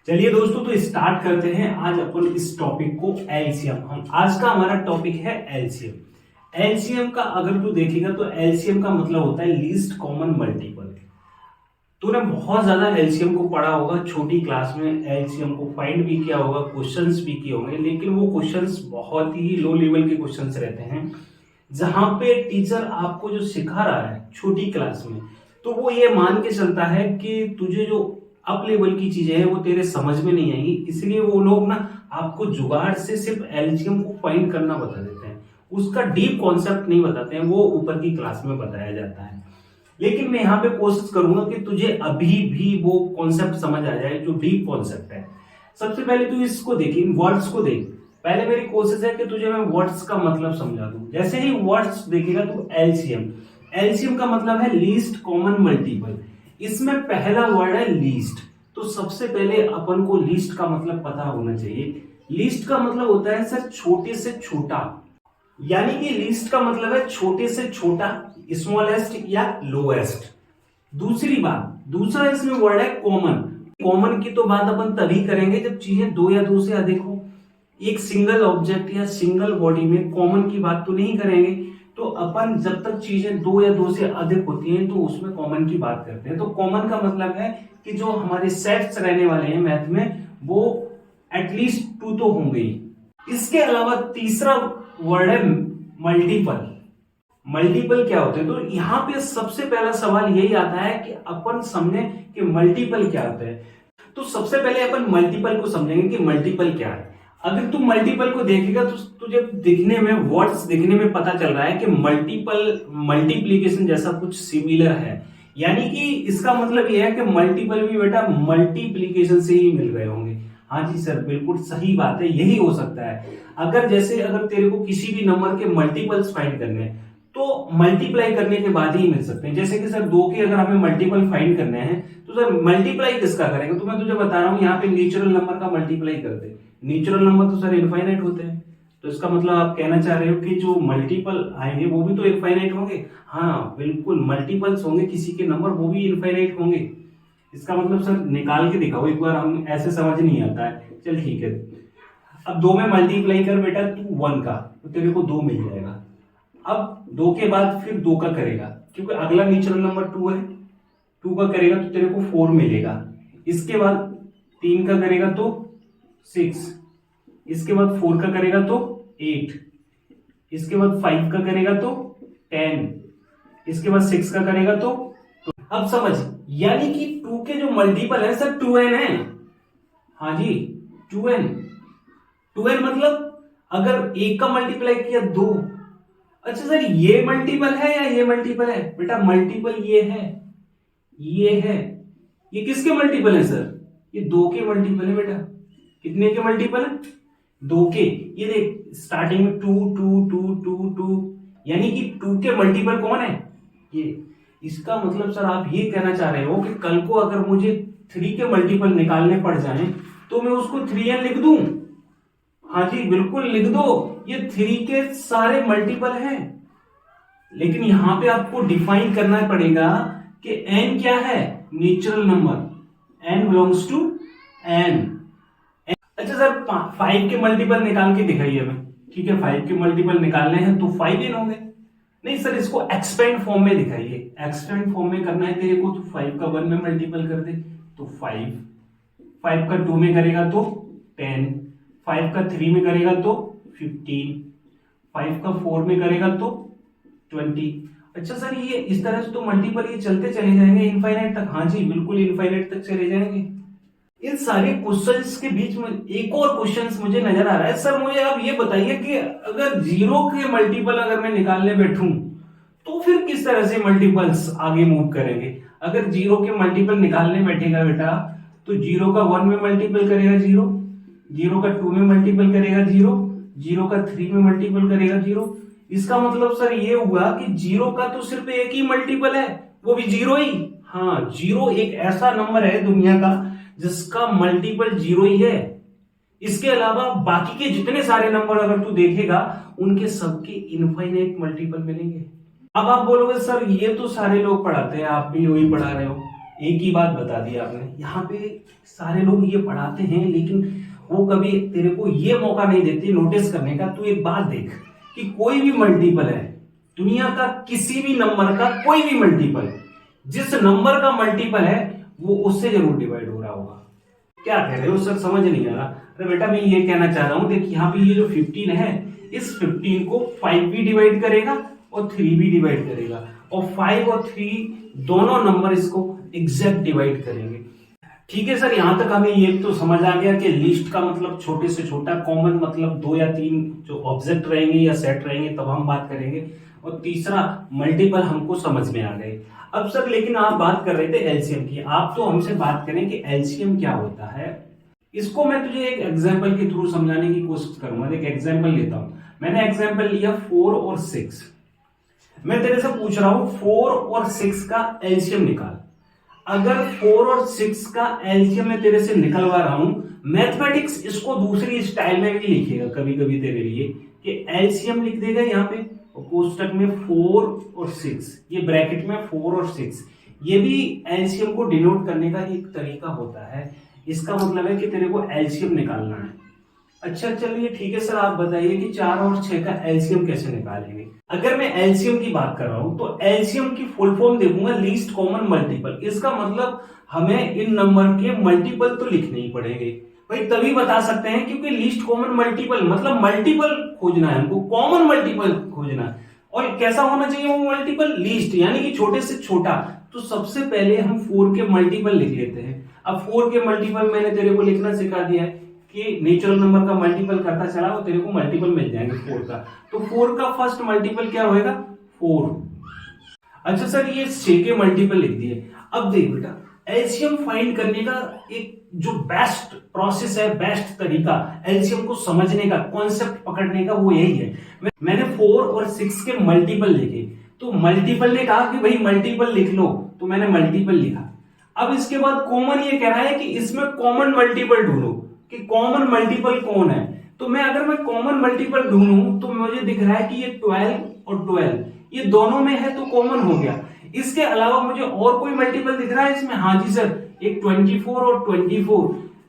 चलिए दोस्तों, तो स्टार्ट करते हैं आज अपन इस टॉपिक को एलसीएम। हम आज का हमारा टॉपिक है एलसीएम। एलसीएम का अगर तू देखेगा तो एलसीएम का मतलब होता है लीस्ट कॉमन मल्टीपल। तूने बहुत ज्यादा एलसीएम को पढ़ा होगा, छोटी क्लास में एलसीएम को फाइंड भी किया होगा, क्वेश्चंस भी किए होंगे, लेकिन वो क्वेश्चंस बहुत ही लो लेवल के क्वेश्चंस रहते हैं जहां पे टीचर आपको जो सिखा रहा है छोटी क्लास में, तो वो ये मान के चलता है कि तुझे जो अप लेवल की चीजें हैं वो तेरे समझ में नहीं आएंगी, इसलिए वो लोग ना आपको जुगाड़ से सिर्फ एलसीएम को फाइंड करना बता देते हैं, उसका डीप कॉन्सेप्ट नहीं बताते हैं, वो ऊपर की क्लास में बताया जाता है। लेकिन मैं यहाँ पे कोशिश करूंगा कि तुझे अभी भी वो कॉन्सेप्ट समझ आ जाए जो डीप कॉन्सेप्ट है। सबसे पहले तू इसको देख, इन वर्ड्स को देख। पहले मेरी कोशिश है कि तुझे मैं वर्ड्स का मतलब समझा दूं। जैसे ही वर्ड्स देखेगा तू एलसीएम, एलसीएम का मतलब है लीस्ट कॉमन मल्टीपल। इसमें पहला वर्ड है लीस्ट, तो सबसे पहले अपन को लीस्ट का मतलब पता होना चाहिए। लीस्ट का मतलब होता है सर छोटे से छोटा, यानी कि लीस्ट का मतलब है छोटे से छोटा, स्मॉलेस्ट या लोएस्ट। दूसरी बात, दूसरा इसमें वर्ड है कॉमन। कॉमन की तो बात अपन तभी करेंगे जब चीजें दो या दो से अधिक हो। एक सिंगल ऑब्जेक्ट या सिंगल बॉडी में कॉमन की बात तो नहीं करेंगे, तो अपन जब तक चीजें दो या दो से अधिक होती हैं तो उसमें कॉमन की बात करते हैं। तो कॉमन का मतलब है कि जो हमारे सेट्स रहने वाले हैं मैथ में वो एटलीस्ट 2 तो होंगे ही। इसके अलावा तीसरा वर्ड है मल्टीपल। मल्टीपल क्या होते हैं, तो यहाँ पे सबसे पहला सवाल यही आता है कि अपन समझे कि मल्टीपल क्या होता है। तो सबसे पहले अपन मल्टीपल को समझेंगे कि मल्टीपल क्या है। अगर तू मल्टीपल को देखेगा तो तुझे दिखने में, वर्ड्स दिखने में पता चल रहा है कि मल्टीपल मल्टीप्लीकेशन जैसा कुछ सिमिलर है, यानी कि इसका मतलब यह है कि मल्टीपल भी बेटा मल्टीप्लीकेशन से ही मिल रहे होंगे। हाँ जी सर, बिल्कुल सही बात है, यही हो सकता है। अगर तेरे को किसी भी नंबर के मल्टीपल्स फाइंड करने हैं तो मल्टीप्लाई करने के बाद ही मिल सकते हैं। जैसे कि सर 2 के अगर हमें मल्टीपल फाइंड करने हैं तो सर मल्टीप्लाई किसका करेंगे, तो मैं तुझे बता रहा हूं यहाँ पे नेचुरल नंबर का मल्टीप्लाई करते हैं। नेचुरल नंबर तो सर इनफाइनाइट होते हैं, तो इसका मतलब आप कहना चाह रहे हो कि जो मल्टीपल आएंगे वो भी तो इनफाइनाइट होंगे। हाँ बिल्कुल, मल्टीपल्स होंगे किसी के नंबर, वो भी इनफाइनाइट होंगे। इसका मतलब सर निकाल के दिखाओ एक बार, हम ऐसे समझ नहीं आता है। चल ठीक है, अब 2 में मल्टीप्लाई कर बेटा तू 1 का, तो तेरे को 2 मिल जाएगा। अब 2 के बाद फिर 2 का करेगा, क्योंकि अगला नेचुरल नंबर 2 है, 2 का करेगा तो तेरे को 4 मिलेगा। इसके बाद 3 का करेगा तो 6, इसके बाद 4 का करेगा तो 8, इसके बाद 5 का करेगा तो 10, इसके बाद 6 का करेगा तो अब समझ, यानी कि 2 के जो मल्टीपल है सर 2n है। हाँ जी 2n, 2n मतलब अगर 1 का मल्टीप्लाई किया 2। अच्छा सर ये मल्टीपल है या ये मल्टीपल है, बेटा मल्टीपल ये है, ये है। ये किसके मल्टीपल है सर, ये 2 के मल्टीपल है बेटा। कितने के मल्टीपल है, 2 के। ये देख स्टार्टिंग में 2 2 2 2 2, यानी कि 2 के मल्टीपल कौन है, ये। इसका मतलब सर आप ये कहना चाह रहे हो कि कल को अगर मुझे 3 के मल्टीपल निकालने पड़ जाएं तो मैं उसको 3n लिख दूं। हाँ जी बिल्कुल लिख दो, ये 3 के सारे मल्टीपल हैं। लेकिन यहां पे आपको डिफाइन करना पड़ेगा कि n क्या है, natural number, n belongs to n। अच्छा सर 5 के मल्टीपल निकाल के दिखाइए हमें। ठीक है, 5 के मल्टीपल निकालने हैं तो 5n होंगे। नहीं सर इसको एक्सपेंड फॉर्म में दिखाइए। एक्सपेंड फॉर्म में करना है तेरे को, तो 5 का 1 में मल्टीपल कर दे तो 5, 5 का 2 में करेगा तो 10, 5 का 3 में करेगा तो 15, 5 का 4 में करेगा तो 20। अच्छा सर ये इस तरह से तो मल्टीपल ये चलते चले जाएंगे इनफाइनाइट तक। हाँ जी बिल्कुल इनफाइनाइट तक चले जाएंगे। इन सारे क्वेश्चंस के बीच में एक और क्वेश्चंस मुझे नजर आ रहा है। सर मुझे आप ये बताइए कि अगर 0 के मल्टीपल अगर मैं निकालने बैठूं तो फिर किस तरह से मल्टीपल्स आगे मूव करेंगे। अगर 0 के मल्टीपल निकालने बैठेगा बेटा तो 0 का 1 में मल्टीपल करेगा 0, 0 का 2 में मल्टीपल करेगा 0, 0 का 3 में मल्टीपल करेगा 0। इसका मतलब सर ये हुआ कि 0 का तो सिर्फ एक ही मल्टीपल है, वो भी 0 ही। हाँ 0 एक ऐसा नंबर है दुनिया का जिसका मल्टीपल 0 ही है। इसके अलावा बाकी के जितने सारे नंबर अगर तू देखेगा उनके सबके इनफाइनाइट मल्टीपल मिलेंगे। अब आप बोलोगे सर ये तो सारे लोग पढ़ाते हैं, आप भी वही पढ़ा रहे हो। एक ही बात बता दी आपने। यहाँ पे सारे लोग ये पढ़ाते हैं लेकिन वो कभी तेरे को ये मौका नहीं देते नोटिस करने का। तू एक बात देख कि कोई भी मल्टीपल है, दुनिया का किसी भी नंबर का कोई भी मल्टीपल, जिस नंबर का मल्टीपल है वो उससे जरूर डिवाइड हो रहा होगा। क्या कह रहे हो सर, समझ नहीं आ रहा? अरे बेटा मैं ये कहना चाह रहा हूं, देख यहाँ पे ये जो 15 है, इस 15 को 5 भी डिवाइड करेगा और 3 भी डिवाइड करेगा, और 5 और 3 दोनों नंबर इसको एग्जैक्ट डिवाइड करेंगे। ठीक है सर, यहां तक हमें ये तो समझ आ गया कि लिस्ट का मतलब छोटे से छोटा, कॉमन मतलब 2 या 3 जो ऑब्जेक्ट रहेंगे या सेट रहेंगे तब हम बात करेंगे, और तीसरा मल्टीपल हमको समझ में आ गए। अब सर लेकिन आप बात कर रहे थे एलसीएम की, आप तो हमसे बात करें कि एलसीएम क्या होता है। इसको मैं तुझे एक एग्जांपल के थ्रू समझाने की कोशिश करूंगा। एक एग्जांपल लेता हूं, मैंने एग्जांपल लिया 4 और 6। मैं तेरे से पूछ रहा हूं 4 और 6 का एलसीएम निकाल। अगर 4 और 6 का एलसीएम मैं तेरे से निकलवा रहा हूं, मैथमेटिक्स इसको दूसरी स्टाइल में भी लिखेगा कभी कभी तेरे लिए कि एलसीएम लिख देगा यहाँ पे कोष्टक में 4 और 6, ये ब्रैकेट में 4 और 6, ये भी एलसीएम को डिनोट करने का एक तरीका होता है। इसका मतलब है कि तेरे को एलसीएम निकालना है। अच्छा चलिए ठीक है सर, आप बताइए कि 4 और 6 का एलसीएम कैसे निकालेंगे। अगर मैं एलसीएम की बात कर रहा हूं तो एलसीएम की फुल फॉर्म देखूंगा लीस्ट कॉमन मल्टीपल। इसका मतलब हमें इन नंबर के मल्टीपल तो लिखने ही पड़ेंगे भाई, तभी बता सकते हैं, क्योंकि लीस्ट कॉमन मल्टीपल मतलब मल्टीपल खोजना है हमको, कॉमन मल्टीपल खोजना है। और कैसा होना चाहिए वो मल्टीपल? लीस्ट, यानी कि छोटे से छोटा। तो सबसे पहले हम 4 के मल्टीपल लिख लेते हैं। अब 4 के मल्टीपल मैंने तेरे को लिखना सिखा दिया है कि नेचुरल नंबर का मल्टीपल करता चला और तेरे को मल्टीपल मिल जाएंगे 4 का। तो 4 का फर्स्ट मल्टीपल क्या होएगा? 4। अच्छा सर ये 6 के मल्टीपल लिख दिए। अब देख बेटा, एलसीएम फाइंड करने का एक जो बेस्ट प्रोसेस है, बेस्ट तरीका एलसीएम को समझने का, कॉन्सेप्ट पकड़ने का, वो यही है। मैंने 4 और 6 के मल्टीपल लिखे, तो मल्टीपल ने कहा कि भाई मल्टीपल लिख लो, तो मैंने मल्टीपल लिखा। अब इसके बाद कॉमन ये कह रहा है कि इसमें कॉमन मल्टीपल ढूंढो कि कॉमन मल्टीपल कौन है। तो मैं अगर मैं कॉमन मल्टीपल ढूंढूं तो मुझे दिख रहा है कि ये 12 और 12 ये दोनों में है, तो कॉमन हो गया। इसके अलावा मुझे और कोई मल्टीपल दिख रहा है इसमें? हाँ जी सर, एक 24 और 24,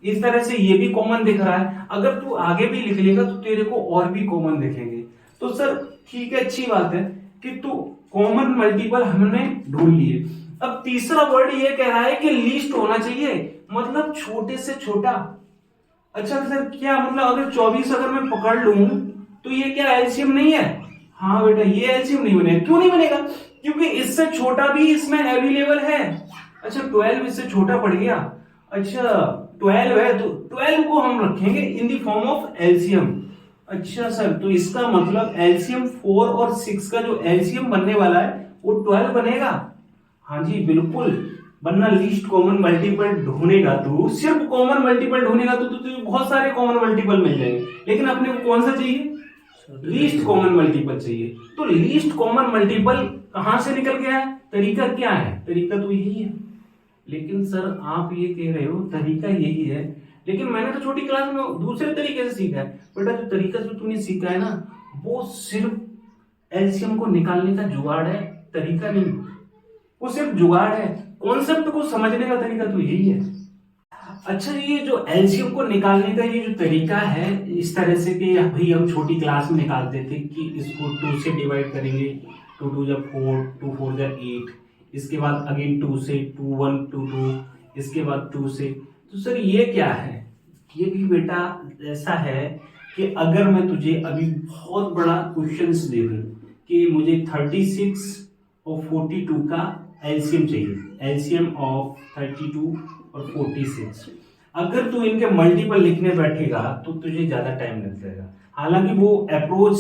इस तरह से ये भी कॉमन दिख रहा है। अगर तू आगे भी लिख लेगा तो तेरे को और भी कॉमन दिखेंगे। तो सर ठीक है, अच्छी बात है कि तू कॉमन मल्टीपल हमने ढूंढ लिए। अब तीसरा वर्ड ये कह रहा है कि लीस्ट होना चाहिए, मतलब छोटे से छोटा। अच्छा सर क्या मतलब अगर 24 अगर मैं पकड़ लूं तो ये क्या एलसीएम नहीं है? हाँ बेटा, ये एलसीएम नहीं बनेगा। क्यों नहीं बनेगा? क्योंकि इससे छोटा भी इसमें अवेलेबल है। अच्छा 12 इससे छोटा पड़ गया। अच्छा 12 है तो 12 को हम रखेंगे in the form of LCM. अच्छा सर, तो इसका मतलब एलसीएम 4 और 6 का जो एलसीएम बनने वाला है वो 12 बनेगा। हाँ जी बिल्कुल, वरना लीस्ट कॉमन मल्टीपल ढूंढेगा तू, सिर्फ कॉमन मल्टीपल ढूंढेगा तो तुझे बहुत सारे कॉमन मल्टीपल मिल जाएंगे, लेकिन अपने को कौन सा चाहिए? लीस्ट कॉमन मल्टीपल चाहिए। तो लीस्ट कॉमन मल्टीपल कहां से निकल गया है? तरीका क्या है? तरीका तो यही है। लेकिन सर आप ये कह रहे हो तरीका यही है, लेकिन मैंने तो छोटी क्लास में दूसरे तरीके से सीखा है। बेटा जो तरीका जो तूने सीखा है ना, वो सिर्फ एलसीएम को निकालने का जुगाड़ है, तरीका नहीं। वो सिर्फ जुगाड़ है, कॉन्सेप्ट को समझने का तरीका तो यही है। अच्छा ये जो एलसीएम को निकालने का ये जो तरीका है, इस तरह से कि भाई हम छोटी क्लास में निकालते थे कि इसको 2 से डिवाइड करेंगे, 2 2 जब 4, 2 4 जब 8, इसके बाद अगेन 2 से, 2 1 2 2, इसके बाद 2 से। तो सर ये क्या है? ये भी बेटा ऐसा है कि अगर मैं तुझे अभी बहुत बड़ा क्वेश्चन दे दूं कि मुझे 36 और 42 का एलसीएम चाहिए, एलसीएम ऑफ 32 और 46, अगर तू इनके मल्टीपल लिखने बैठेगा तो तुझे ज्यादा टाइम लग जाएगा। हालांकि वो अप्रोच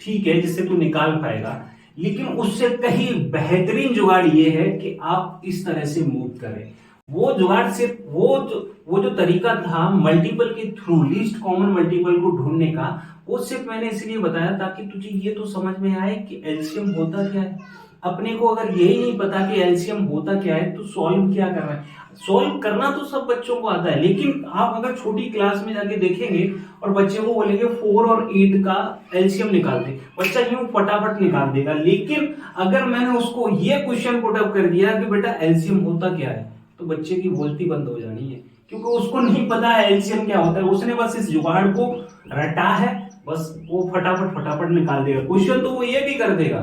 ठीक है जिससे तू निकाल पाएगा, लेकिन उससे कहीं बेहतरीन जुगाड़ ये है कि आप इस तरह से मूव करें। वो जुगाड़ सिर्फ वो जो तरीका था मल्टीपल के थ्रू लीस्ट कॉमन मल्टीपल को ढूंढने का, वो सिर्फ मैंने इसलिए बताया ताकि तुझे ये तो समझ में आए कि एलसीएम होता क्या है। अपने को अगर यही नहीं पता कि एलसीएम होता क्या है तो सॉल्व क्या कर रहा है। सॉल्व करना तो सब बच्चों को आता है, लेकिन आप अगर छोटी क्लास में जाके देखेंगे और बच्चे को बोलेंगे 4 और 8 का एलसीएम निकाल दे, बच्चा यूं फटाफट निकाल देगा। लेकिन अगर मैंने उसको ये क्वेश्चन पुट अप कर दिया कि बेटा एलसीएम होता क्या है, तो बच्चे की बोलती बंद हो जानी है, क्योंकि उसको नहीं पता है एलसीएम क्या होता है। उसने बस इस जुगाड़ को रटा है, बस वो फटाफट फटाफट निकाल देगा क्वेश्चन, तो वो ये भी कर देगा,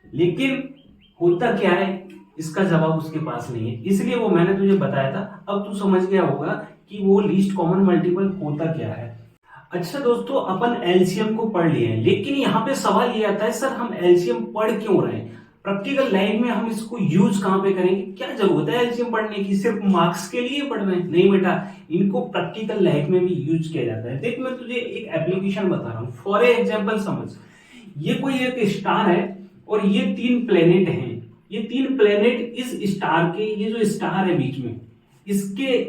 लेकिन होता क्या है इसका जवाब उसके पास नहीं है। इसलिए वो मैंने तुझे बताया था, अब तू समझ गया होगा कि वो लीस्ट कॉमन मल्टीपल होता क्या है। अच्छा दोस्तों, अपन एलसीएम को पढ़ लिए हैं, लेकिन यहाँ पे सवाल ये आता है सर हम एलसीएम पढ़ क्यों रहे हैं, प्रैक्टिकल लाइफ में हम इसको यूज कहाँ पे करेंगे, क्या जरूरत है एलसीएम पढ़ने की, सिर्फ मार्क्स के लिए पढ़ रहे हैं? नहीं बेटा, इनको प्रैक्टिकल लाइफ में भी यूज किया जाता है। देख मैं तुझे एक एप्लीकेशन बता रहा हूँ, फॉर एग्जाम्पल समझ, ये कोई एक स्टार है और ये 3 प्लेनेट हैं। ये 3 प्लेनेट इस स्टार के, ये जो स्टार है बीच में, इसके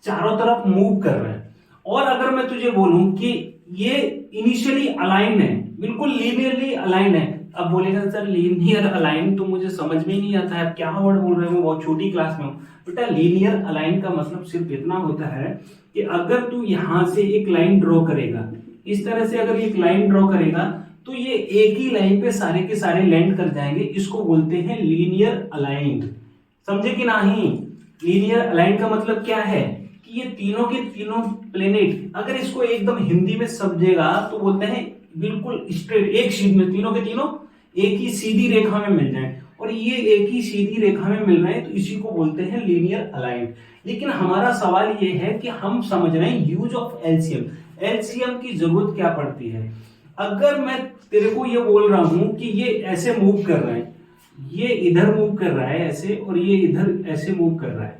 चारों तरफ मूव कर रहे हैं। और अगर मैं तुझे बोलूं कि ये इनिशियली अलाइन है, बिल्कुल लीनियरली अलाइन है, अब बोलेगा सर लीनियर अलाइन तो मुझे समझ में ही नहीं आता है, आप क्या वर्ड बोल रहे हो, बहुत छोटी क्लास में हूं। बेटा लीनियर अलाइन का मतलब सिर्फ इतना होता है कि अगर तू यहां से एक लाइन ड्रॉ करेगा, इस तरह से अगर एक लाइन ड्रॉ करेगा, तो ये एक ही लाइन पे सारे के सारे लैंड कर जाएंगे, इसको बोलते हैं लीनियर अलाइंड। समझे कि नहीं? लीनियर अलाइंड का मतलब क्या है कि ये तीनों के तीनों प्लेनेट, अगर इसको एकदम हिंदी में समझेगा तो बोलते हैं बिल्कुल स्ट्रेट, एक शीट में तीनों के तीनों एक ही सीधी रेखा में मिल जाए, और ये एक ही सीधी रेखा में मिल रहे हैं, तो इसी को बोलते हैं लीनियर अलाइंड। लेकिन हमारा सवाल ये है कि हम समझ रहे हैं यूज ऑफ एलसीएम, एलसीएम की जरूरत क्या पड़ती है। अगर मैं तेरे को ये बोल रहा हूं कि ये ऐसे मूव कर रहा है, ये इधर मूव कर रहा है ऐसे, और ये इधर ऐसे मूव कर रहा है,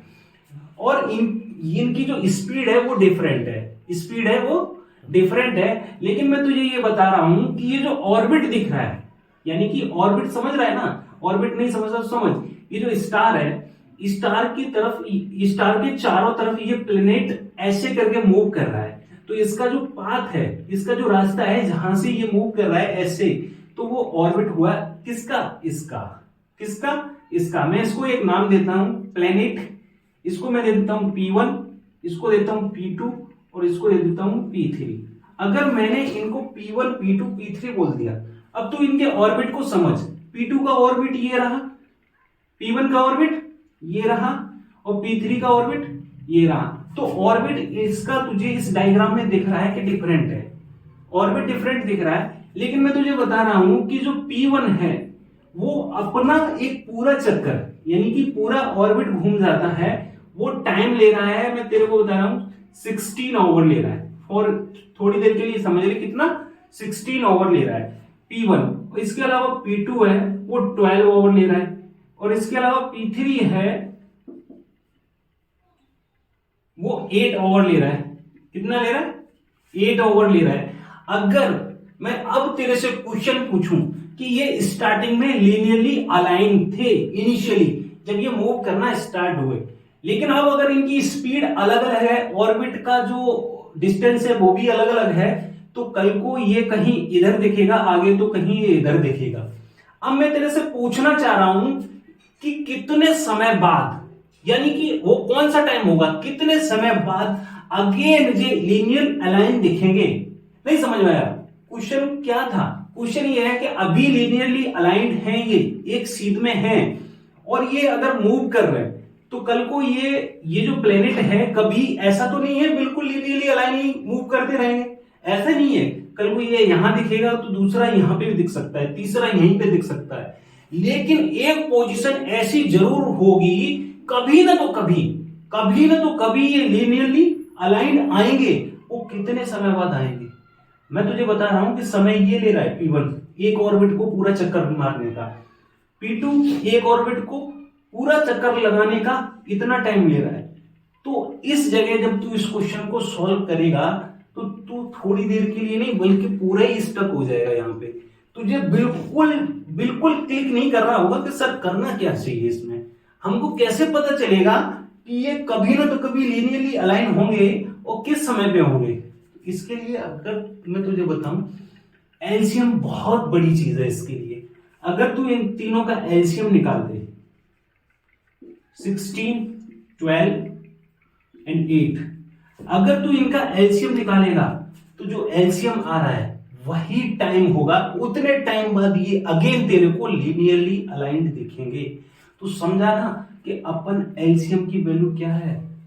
और इनकी जो स्पीड है वो डिफरेंट है, स्पीड है वो डिफरेंट है, लेकिन मैं तुझे ये बता रहा हूं कि ये जो ऑर्बिट दिख रहा है, यानी कि ऑर्बिट समझ रहा है ना, ऑर्बिट नहीं समझ रहा तो समझ, ये जो स्टार है, स्टार की तरफ, स्टार के चारों तरफ ये प्लेनेट ऐसे करके मूव कर रहा है, तो इसका जो पाथ है, इसका जो रास्ता है जहां से ये मूव कर रहा है ऐसे, तो वो ऑर्बिट हुआ किसका, इसका, किसका, इसका। मैं इसको एक नाम देता हूं प्लेनेट, इसको मैं दे देता हूं P1, इसको देता हूं P2 और इसको दे देता हूं P3। अगर मैंने इनको P1 P2 P3 बोल दिया, अब तो इनके ऑर्बिट को समझ, P2 का ऑर्बिट ये रहा, P1 का ऑर्बिट ये रहा, और P3 का ऑर्बिट ये रहा। तो ऑर्बिट इसका तुझे इस डायग्राम में दिख रहा है कि डिफरेंट है, ऑर्बिट डिफरेंट दिख रहा है, लेकिन मैं तुझे बता रहा हूं कि जो P1 है वो अपना एक पूरा चक्कर, यानी कि पूरा ऑर्बिट घूम जाता है, वो टाइम ले रहा है, मैं तेरे को बता रहा हूं 16 आवर ले रहा है, और थोड़ी देर के लिए समझ ले कितना, 16 आवर ले रहा है P1। इसके अलावा P2 है वो 12 आवर ले रहा है, और इसके अलावा P3 है वो 8 आवर ले रहा है। कितना ले रहा है? 8 आवर ले रहा है। अगर मैं अब तेरे से क्वेश्चन पूछूं कि ये स्टार्टिंग में लीनियरली अलाइन थे इनिशियली जब ये मूव करना स्टार्ट हुए, लेकिन अब अगर इनकी स्पीड अलग अलग है, ऑर्बिट का जो डिस्टेंस है वो भी अलग अलग है, तो कल को ये कहीं इधर दिखेगा आगे, तो कहीं ये इधर दिखेगा। अब मैं तेरे से पूछना चाह रहा हूं कि कितने समय बाद, यानी कि वो कौन सा टाइम होगा, कितने समय बाद अगेन ये लीनियर अलाइन दिखेंगे। नहीं समझ में आया क्वेश्चन क्या था? क्वेश्चन ये है कि अभी लीनियरली अलाइंड हैं, ये एक सीध में हैं, और ये अगर मूव कर रहे हैं, तो कल को ये जो प्लेनेट है, कभी ऐसा तो नहीं है बिल्कुल लीनियरली अलाइन ही मूव करते रहेंगे, ऐसा नहीं है। कल को ये यहां दिखेगा तो दूसरा यहां पे भी दिख सकता है, तीसरा यहीं पे दिख सकता है, लेकिन एक पोजीशन ऐसी जरूर होगी, कभी ना तो कभी, कभी ना तो कभी ये लीनियरली अलाइंड आएंगे। वो कितने समय बाद आएंगे? मैं तुझे बता रहा हूं कि समय ये ले रहा है P1 एक ऑर्बिट को पूरा चक्कर मारने का, P2 एक ऑर्बिट को पूरा चक्कर लगाने का इतना टाइम ले रहा है। तो इस जगह जब तू इस क्वेश्चन को सॉल्व करेगा तो तू थोड़ी देर के लिए नहीं बल्कि पूरा ही स्टक हो जाएगा। यहाँ पे तुझे बिल्कुल बिल्कुल क्लिक नहीं कर रहा होगा कि सर करना क्या चाहिए, इसमें हमको कैसे पता चलेगा कि ये कभी ना तो कभी लीनियरली अलाइन होंगे और किस समय पे होंगे। इसके लिए अगर मैं तुझे बताऊं, एलसीएम बहुत बड़ी चीज है। इसके लिए अगर तू इन तीनों का एलसीएम निकाल दे, 16, 12 एंड 8, अगर तू इनका एलसीएम निकालेगा तो जो एलसीएम आ रहा है वही टाइम होगा, उतने टाइम बाद ये अगेन तेरे को लीनियरली अलाइंड दिखेंगे। तो समझा ना कि अपन एलसीएम की वैल्यू क्या है,